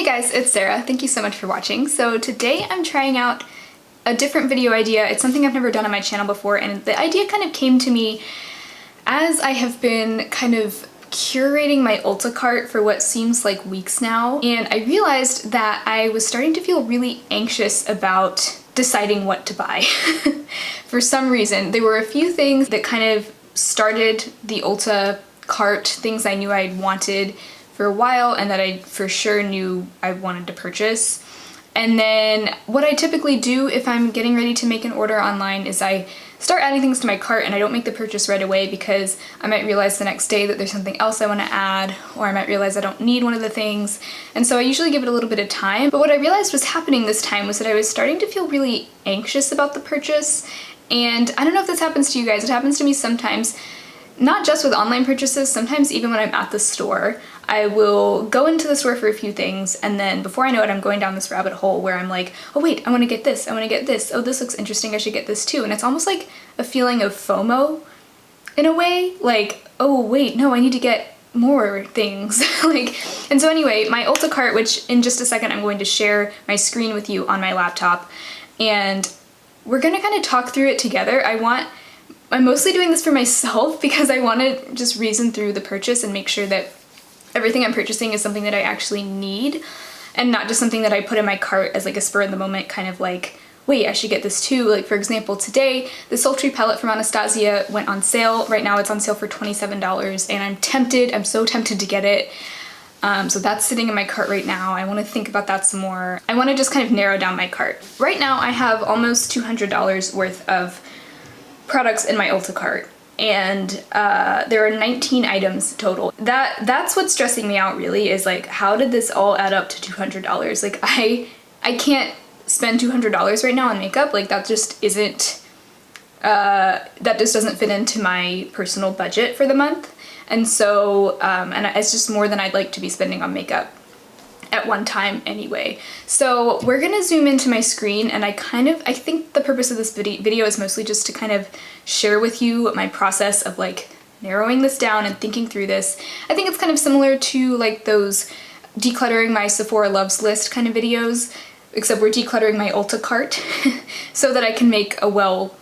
guys, it's Sarah. Thank you so much for watching. So today I'm trying out a different video idea. It's something I've never done on my channel before, and the idea kind of came to me as I have been kind of curating my Ulta cart for what seems like weeks now, and I realized that I was starting to feel really anxious about deciding what to buy. For some reason, there were a few things that kind of started the Ulta cart, things I knew I wanted for a while and that I for sure knew I wanted to purchase. And then what I typically do if I'm getting ready to make an order online is I start adding things to my cart and I don't make the purchase right away because I might realize the next day that there's something else I want to add, or I might realize I don't need one of the things. And so I usually give it a little bit of time. But what I realized was happening this time was that I was starting to feel really anxious about the purchase. And I don't know if this happens to you guys. It happens to me sometimes, not just with online purchases, sometimes even when I'm at the store. I will go into the store for a few things, and then before I know it, I'm going down this rabbit hole where I'm like, oh wait, I want to get this, I want to get this, oh this looks interesting, I should get this too. And it's almost like a feeling of FOMO in a way, like, oh wait, no, I need to get more things. And so anyway, my Ulta cart, which in just a second I'm going to share my screen with you on my laptop, and we're gonna kind of talk through it together. I'm mostly doing this for myself because I want to just reason through the purchase and make sure that everything I'm purchasing is something that I actually need and not just something that I put in my cart as like a spur of the moment kind of like, wait, I should get this too. Like for example, today the Sultry Palette from Anastasia went on sale. Right now it's on sale for $27 and I'm so tempted to get it. So that's sitting in my cart right now. I want to think about that some more. I want to just kind of narrow down my cart. Right now I have almost $200 worth of products in my Ulta cart, and there are 19 items total. That's what's stressing me out really, is like, how did this all add up to $200? Like I can't spend $200 right now on makeup. Like that just isn't, that just doesn't fit into my personal budget for the month. And so, and it's just more than I'd like to be spending on makeup at one time anyway. So we're gonna zoom into my screen, and I think the purpose of this video is mostly just to kind of share with you my process of like narrowing this down and thinking through this. I think it's kind of similar to like those decluttering my Sephora loves list kind of videos, except we're decluttering my Ulta cart so that I can make a well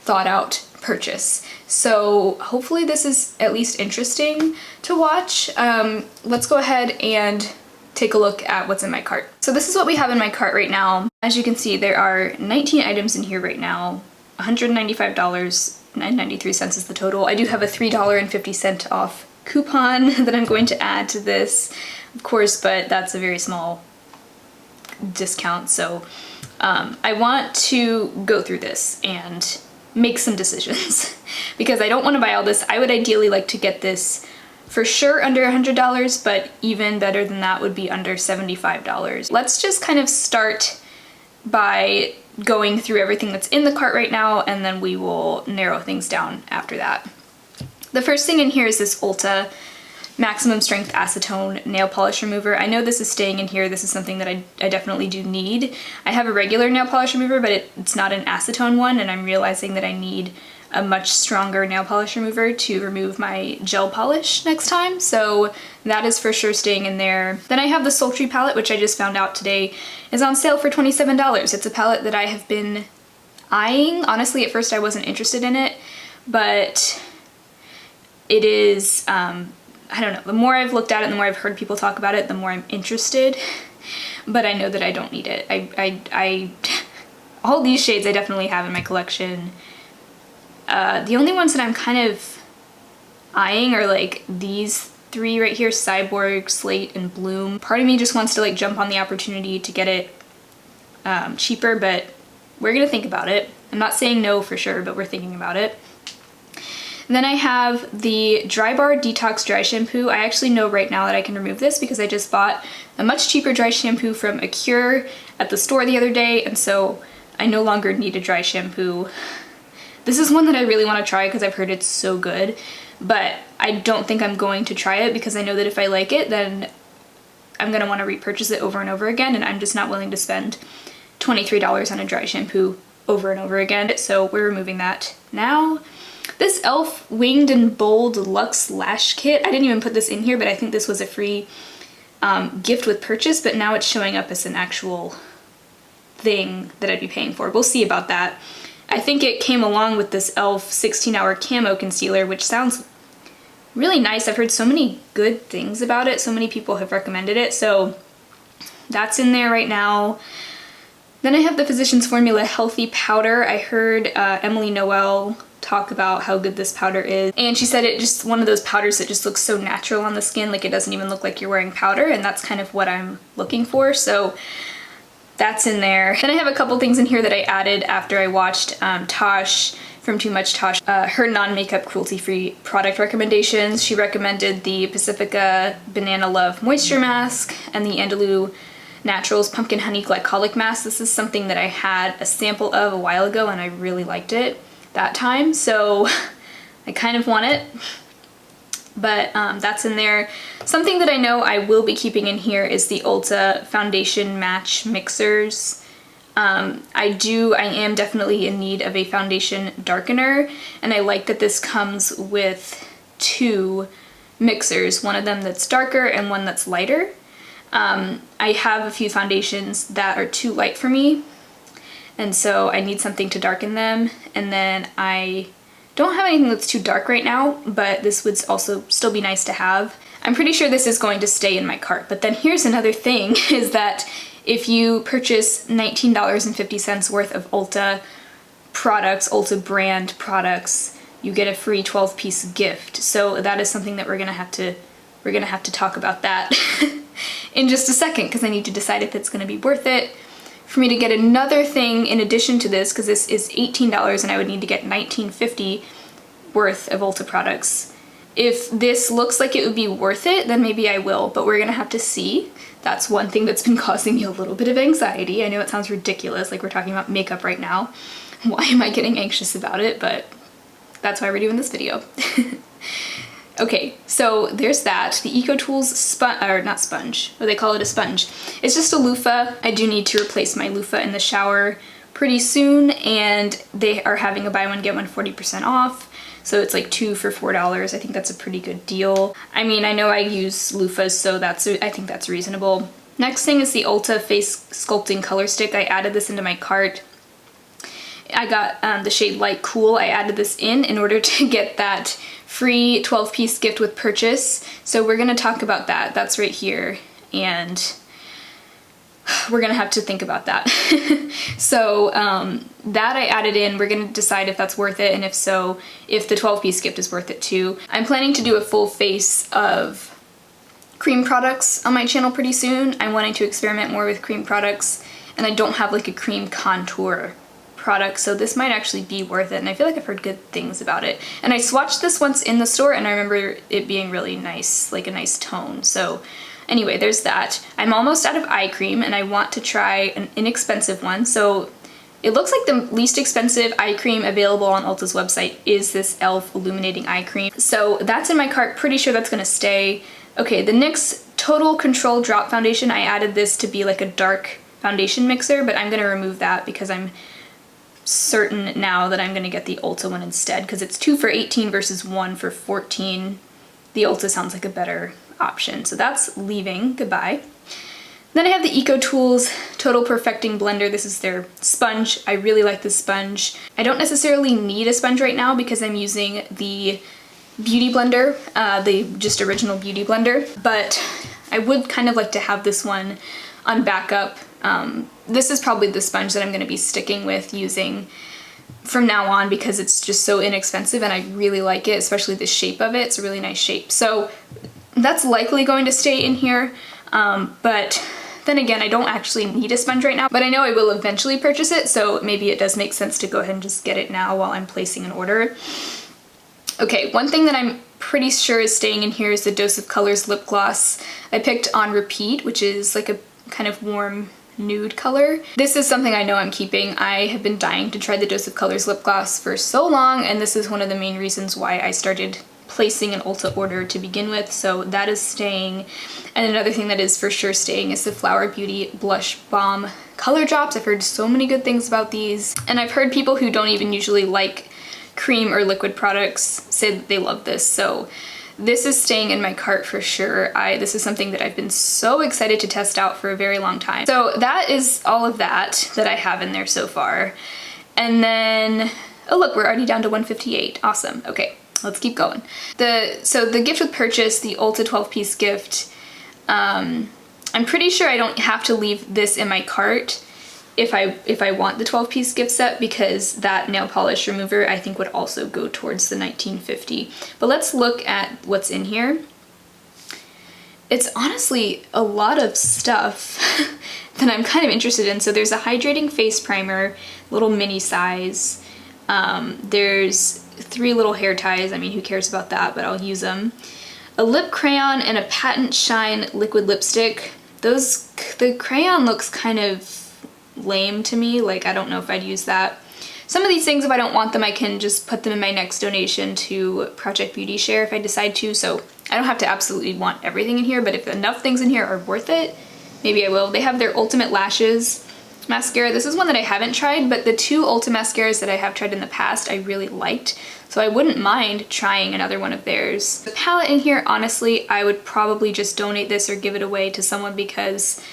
thought out purchase. So hopefully this is at least interesting to watch. Let's go ahead and take a look at what's in my cart. So this is what we have in my cart right now. As you can see, there are 19 items in here right now. $195.93 is the total. I do have a $3.50 off coupon that I'm going to add to this, of course, but that's a very small discount. So I want to go through this and make some decisions because I don't want to buy all this. I would ideally like to get this for sure under $100, but even better than that would be under $75. Let's just kind of start by going through everything that's in the cart right now, and then we will narrow things down after that. The first thing in here is this Ulta Maximum Strength Acetone Nail Polish Remover. I know this is staying in here. This is something that I definitely do need. I have a regular nail polish remover, but it's not an acetone one, and I'm realizing that I need a much stronger nail polish remover to remove my gel polish next time, so that is for sure staying in there. Then I have the Sultry Palette, which I just found out today is on sale for $27. It's a palette that I have been eyeing. Honestly, at first I wasn't interested in it, but it is, I don't know, the more I've looked at it and the more I've heard people talk about it, the more I'm interested, but I know that I don't need it. All these shades I definitely have in my collection. The only ones that I'm kind of eyeing are like these three right here, Cyborg, Slate, and Bloom. Part of me just wants to like jump on the opportunity to get it cheaper, but we're gonna think about it. I'm not saying no for sure, but we're thinking about it. And then I have the Bar Detox Dry Shampoo. I actually know right now that I can remove this because I just bought a much cheaper dry shampoo from Acure at the store the other day, and so I no longer need a dry shampoo. This is one that I really want to try because I've heard it's so good, but I don't think I'm going to try it because I know that if I like it, then I'm going to want to repurchase it over and over again, and I'm just not willing to spend $23 on a dry shampoo over and over again. So we're removing that now. This e.l.f. Winged and Bold Luxe Lash Kit, I didn't even put this in here, but I think this was a free gift with purchase, but now it's showing up as an actual thing that I'd be paying for. We'll see about that. I think it came along with this e.l.f. 16-hour Camo Concealer, which sounds really nice. I've heard so many good things about it. So many people have recommended it. So that's in there right now. Then I have the Physicians Formula Healthy Powder. I heard Emily Noel talk about how good this powder is. And she said it just one of those powders that just looks so natural on the skin. Like it doesn't even look like you're wearing powder. And that's kind of what I'm looking for. So that's in there. Then I have a couple things in here that I added after I watched Tosh from Too Much Tosh, her non-makeup cruelty-free product recommendations. She recommended the Pacifica Banana Love Moisture Mask and the Andalou Naturals Pumpkin Honey Glycolic Mask. This is something that I had a sample of a while ago and I really liked it that time, so I kind of want it. But that's in there. Something that I know I will be keeping in here is the Ulta Foundation Match Mixers. I am definitely in need of a foundation darkener, and I like that this comes with two mixers, one of them that's darker and one that's lighter. I have a few foundations that are too light for me, and so I need something to darken them, and then I don't have anything that's too dark right now, but this would also still be nice to have. I'm pretty sure this is going to stay in my cart, but then here's another thing, is that if you purchase $19.50 worth of Ulta products, Ulta brand products, you get a free 12-piece gift. So that is something that we're gonna have to talk about that in just a second, because I need to decide if it's gonna be worth it for me to get another thing in addition to this, because this is $18 and I would need to get $19.50 worth of Ulta products. If this looks like it would be worth it, then maybe I will, but we're gonna have to see. That's one thing that's been causing me a little bit of anxiety. I know it sounds ridiculous, like we're talking about makeup right now. Why am I getting anxious about it? But that's why we're doing this video. Okay, so there's that. The Ecotools sponge, or not sponge, or they call it a sponge. It's just a loofah. I do need to replace my loofah in the shower pretty soon, and they are having a buy one get one 40% off. So it's like 2 for $4. I think that's a pretty good deal. I mean, I know I use loofahs, so I think that's reasonable. Next thing is the Ulta Face Sculpting Color Stick. I added this into my cart. I got the shade Light Cool. I added this in order to get that free 12-piece gift with purchase. So we're gonna talk about that. That's right here, and we're gonna have to think about that. So that I added in. We're gonna decide if that's worth it, and if so, if the 12-piece gift is worth it too. I'm planning to do a full face of cream products on my channel pretty soon. I'm wanting to experiment more with cream products, and I don't have like a cream contour product, so this might actually be worth it, and I feel like I've heard good things about it. And I swatched this once in the store, and I remember it being really nice, like a nice tone. So anyway, there's that. I'm almost out of eye cream, and I want to try an inexpensive one. So it looks like the least expensive eye cream available on Ulta's website is this e.l.f. Illuminating Eye Cream. So that's in my cart. Pretty sure that's gonna stay. Okay, the NYX Total Control Drop Foundation, I added this to be like a dark foundation mixer, but I'm gonna remove that because I'm certain now that I'm gonna get the Ulta one instead, because it's 2 for $18 versus 1 for $14. The Ulta sounds like a better option, so that's leaving. Goodbye. Then I have the Ecotools Total Perfecting Blender. This is their sponge. I really like this sponge. I don't necessarily need a sponge right now because I'm using the Beauty Blender, the just original Beauty Blender, but I would kind of like to have this one on backup. This is probably the sponge that I'm going to be sticking with using from now on because it's just so inexpensive and I really like it, especially the shape of it. It's a really nice shape. So that's likely going to stay in here, but then again, I don't actually need a sponge right now, but I know I will eventually purchase it, so maybe it does make sense to go ahead and just get it now while I'm placing an order. Okay, one thing that I'm pretty sure is staying in here is the Dose of Colors lip gloss. I picked On Repeat, which is like a kind of warm nude color. This is something I know I'm keeping. I have been dying to try the Dose of Colors lip gloss for so long, and this is one of the main reasons why I started placing an Ulta order to begin with, so that is staying. And another thing that is for sure staying is the Flower Beauty Blush Balm Color Drops. I've heard so many good things about these, and I've heard people who don't even usually like cream or liquid products say that they love this, so This is staying in my cart for sure. This is something that I've been so excited to test out for a very long time. So that is all of that I have in there so far. And then, oh look, we're already down to 158. Awesome. Okay, let's keep going. So the gift with purchase, the Ulta 12-piece gift, I'm pretty sure I don't have to leave this in my cart if I want the 12-piece gift set, because that nail polish remover I think would also go towards the $19.50. But let's look at what's in here. It's honestly a lot of stuff that I'm kind of interested in. So there's a hydrating face primer, little mini size. There's 3 little hair ties. I mean, who cares about that, but I'll use them. A lip crayon and a Patent Shine liquid lipstick. The crayon looks kind of lame to me. Like, I don't know if I'd use that. Some of these things, if I don't want them, I can just put them in my next donation to Project Beauty Share if I decide to. So I don't have to absolutely want everything in here, but if enough things in here are worth it, maybe I will. They have their Ultimate Lashes mascara. This is one that I haven't tried, but the 2 Ulta mascaras that I have tried in the past I really liked, so I wouldn't mind trying another one of theirs. The palette in here, honestly, I would probably just donate this or give it away to someone, because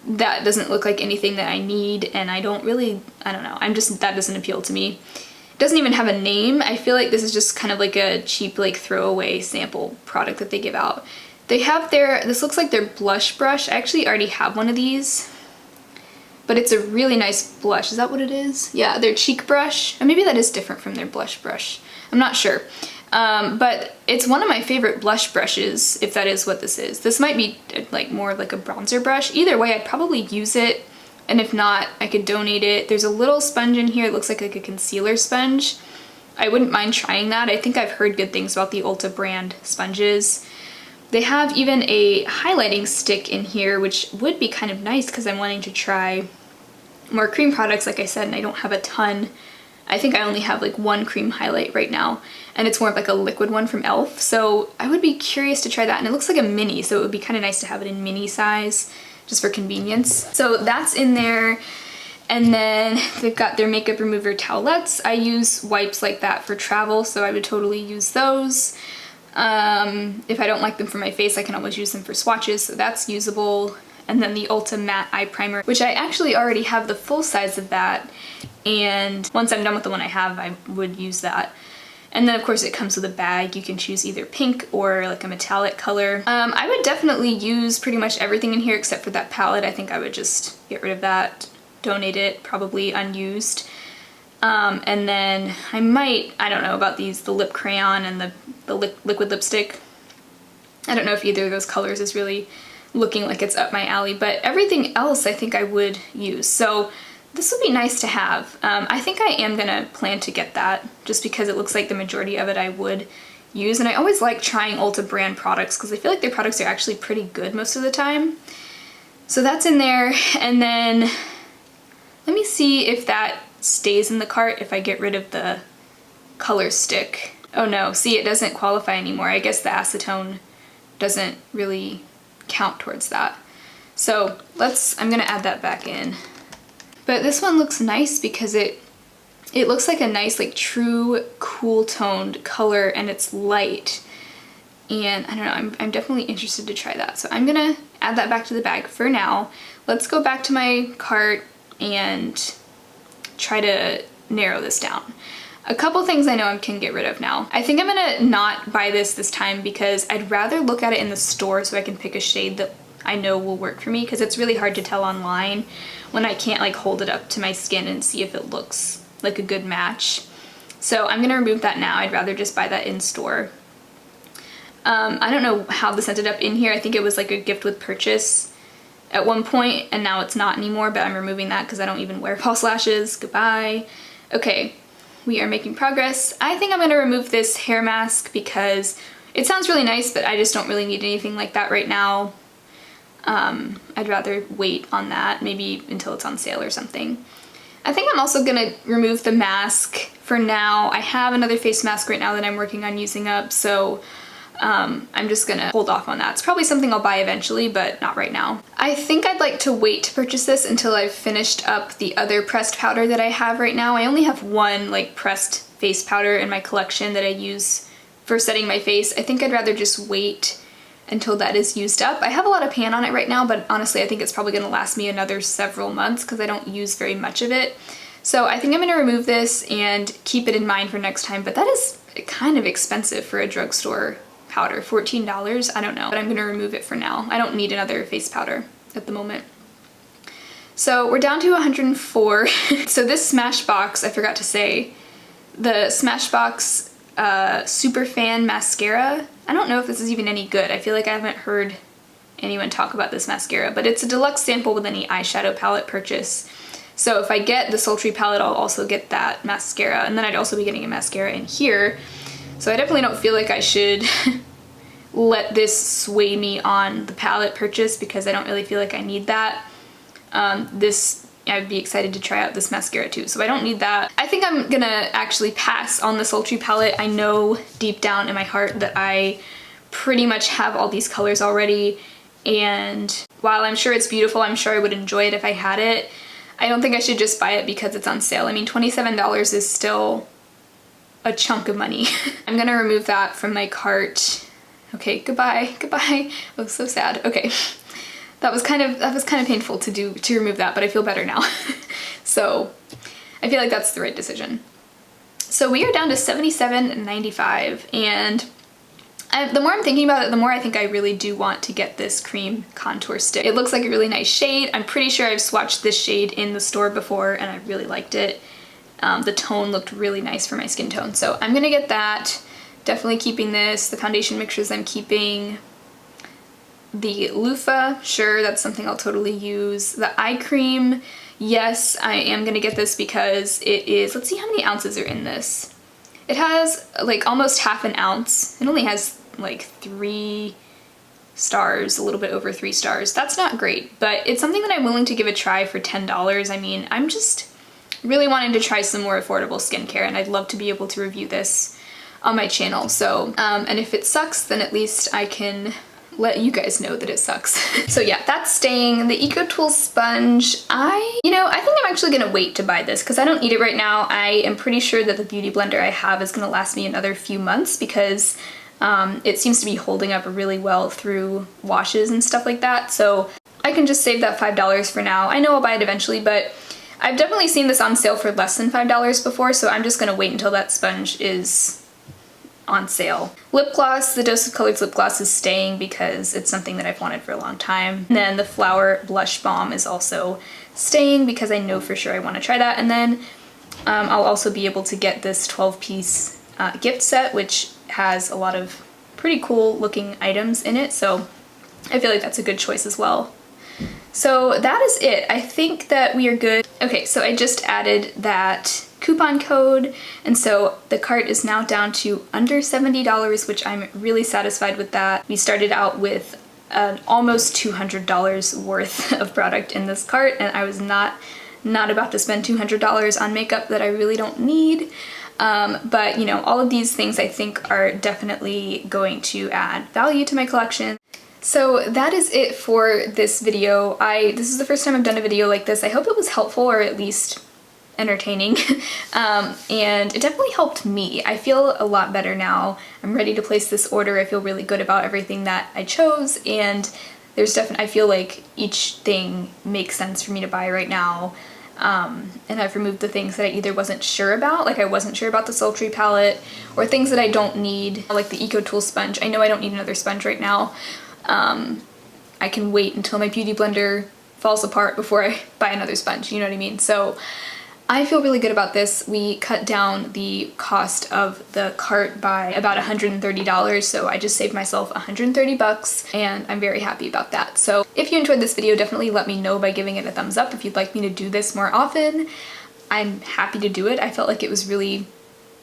that doesn't look like anything that I need, and I don't know, that doesn't appeal to me. It doesn't even have a name. I feel like this is just kind of like a cheap, like, throwaway sample product that they give out. They have this looks like their blush brush. I actually already have one of these, but it's a really nice blush. Is that what it is? Yeah, their cheek brush. Or maybe that is different from their blush brush. I'm not sure. But it's one of my favorite blush brushes, if that is what this is. This might be like more like a bronzer brush. Either way, I'd probably use it, and if not, I could donate it. There's a little sponge in here. It looks like a concealer sponge. I wouldn't mind trying that. I think I've heard good things about the Ulta brand sponges. They have even a highlighting stick in here, which would be kind of nice because I'm wanting to try more cream products, like I said, and I don't have a ton. I think I only have like 1 cream highlight right now, and it's more of like a liquid one from e.l.f. So I would be curious to try that, and it looks like a mini, so it would be kind of nice to have it in mini size just for convenience. So that's in there. And then they've got their makeup remover towelettes. I use wipes like that for travel, so I would totally use those. If I don't like them for my face, I can always use them for swatches, so that's usable. And then the Ulta Matte Eye Primer, which I actually already have the full size of that, and once I'm done with the one I have, I would use that. And then of course it comes with a bag. You can choose either pink or like a metallic color. I would definitely use pretty much everything in here except for that palette. I think I would just get rid of that, donate it, probably unused. And then I might, I don't know about these, the lip crayon and the liquid lipstick. I don't know if either of those colors is really looking like it's up my alley, but everything else I think I would use. So this would be nice to have. I think I am gonna plan to get that just because it looks like the majority of it I would use, and I always like trying Ulta brand products because I feel like their products are actually pretty good most of the time. So that's in there, and then let me see if that stays in the cart if I get rid of the color stick. Oh no, see, it doesn't qualify anymore. I guess the acetone doesn't really count towards that. So I'm gonna add that back in. But this one looks nice because it looks like a nice, like, true cool toned color, and it's light. And I don't know, I'm definitely interested to try that. So I'm gonna add that back to the bag for now. Let's go back to my cart and try to narrow this down. A couple things I know I can get rid of now. I think I'm gonna not buy this time because I'd rather look at it in the store so I can pick a shade that I know will work for me, because it's really hard to tell online when I can't like hold it up to my skin and see if it looks like a good match. So I'm gonna remove that now. I'd rather just buy that in store. I don't know how this ended up in here. I think it was like a gift with purchase at one point, and now it's not anymore, but I'm removing that because I don't even wear false lashes. Goodbye. Okay, we are making progress. I think I'm gonna remove this hair mask because it sounds really nice, but I just don't really need anything like that right now. I'd rather wait on that, maybe until it's on sale or something. I think I'm also gonna remove the mask for now. I have another face mask right now that I'm working on using up, so I'm just gonna hold off on that. It's probably something I'll buy eventually, but not right now. I think I'd like to wait to purchase this until I've finished up the other pressed powder that I have right now. I only have one like pressed face powder in my collection that I use for setting my face. I think I'd rather just wait until that is used up. I have a lot of pan on it right now, but honestly I think it's probably gonna last me another several months because I don't use very much of it. So I think I'm gonna remove this and keep it in mind for next time, but that is kind of expensive for a drugstore powder, $14, I don't know, but I'm gonna remove it for now. I don't need another face powder at the moment. So we're down to 104. So this Smashbox, I forgot to say, the Smashbox Superfan mascara, I don't know if this is even any good. I feel like I haven't heard anyone talk about this mascara, but it's a deluxe sample with any eyeshadow palette purchase. So if I get the Sultry Palette, I'll also get that mascara, and then I'd also be getting a mascara in here. So I definitely don't feel like I should let this sway me on the palette purchase because I don't really feel like I need that. I'd be excited to try out this mascara too, so I don't need that. I think I'm gonna actually pass on the Sultry Palette. I know deep down in my heart that I pretty much have all these colors already, and while I'm sure it's beautiful, I'm sure I would enjoy it if I had it. I don't think I should just buy it because it's on sale. I mean, $27 is still a chunk of money. I'm gonna remove that from my cart. Okay, goodbye, goodbye. Oh, so sad. Okay. That was kind of painful to remove that, but I feel better now. So I feel like that's the right decision. So we are down to $77.95, and the more I'm thinking about it, the more I think I really do want to get this cream contour stick. It looks like a really nice shade. I'm pretty sure I've swatched this shade in the store before and I really liked it. The tone looked really nice for my skin tone, so I'm gonna get that. Definitely keeping this. The foundation mixtures I'm keeping. The loofah, sure, that's something I'll totally use. The eye cream, yes, I am gonna get this because it is, let's see how many ounces are in this. It has like almost half an ounce. It only has like 3 stars, a little bit over 3 stars. That's not great, but it's something that I'm willing to give a try for $10. I mean, I'm just really wanting to try some more affordable skincare, and I'd love to be able to review this on my channel. So, and if it sucks, then at least I can let you guys know that it sucks. So yeah, that's staying. The Ecotools Sponge, I think I'm actually gonna wait to buy this because I don't need it right now. I am pretty sure that the beauty blender I have is gonna last me another few months because it seems to be holding up really well through washes and stuff like that. So I can just save that $5 for now. I know I'll buy it eventually, but I've definitely seen this on sale for less than $5 before, so I'm just gonna wait until that sponge is on sale. Lip gloss, the Dose of Colors lip gloss is staying because it's something that I've wanted for a long time. And then the Flower Blush Balm is also staying because I know for sure I want to try that. And then I'll also be able to get this 12-piece gift set, which has a lot of pretty cool looking items in it, so I feel like that's a good choice as well. So that is it. I think that we are good. Okay, so I just added that coupon code, and so the cart is now down to under $70, which I'm really satisfied with that. We started out with almost $200 worth of product in this cart, and I was not about to spend $200 on makeup that I really don't need. But you know, all of these things I think are definitely going to add value to my collection. So that is it for this video. This is the first time I've done a video like this. I hope it was helpful, or at least entertaining, and it definitely helped me. I feel a lot better now. I'm ready to place this order. I feel really good about everything that I chose, and I feel like each thing makes sense for me to buy right now. And I've removed the things that I either wasn't sure about, like I wasn't sure about the Sultry Palette, or things that I don't need, like the Ecotools Sponge. I know I don't need another sponge right now. I can wait until my beauty blender falls apart before I buy another sponge, you know what I mean? So I feel really good about this. We cut down the cost of the cart by about $130, so I just saved myself 130 bucks, and I'm very happy about that. So if you enjoyed this video, definitely let me know by giving it a thumbs up. If you'd like me to do this more often, I'm happy to do it. I felt like it was really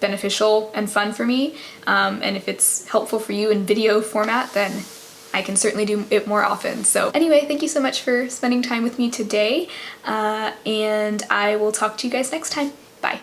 beneficial and fun for me, and if it's helpful for you in video format, then I can certainly do it more often. So anyway, thank you so much for spending time with me today, and I will talk to you guys next time. Bye.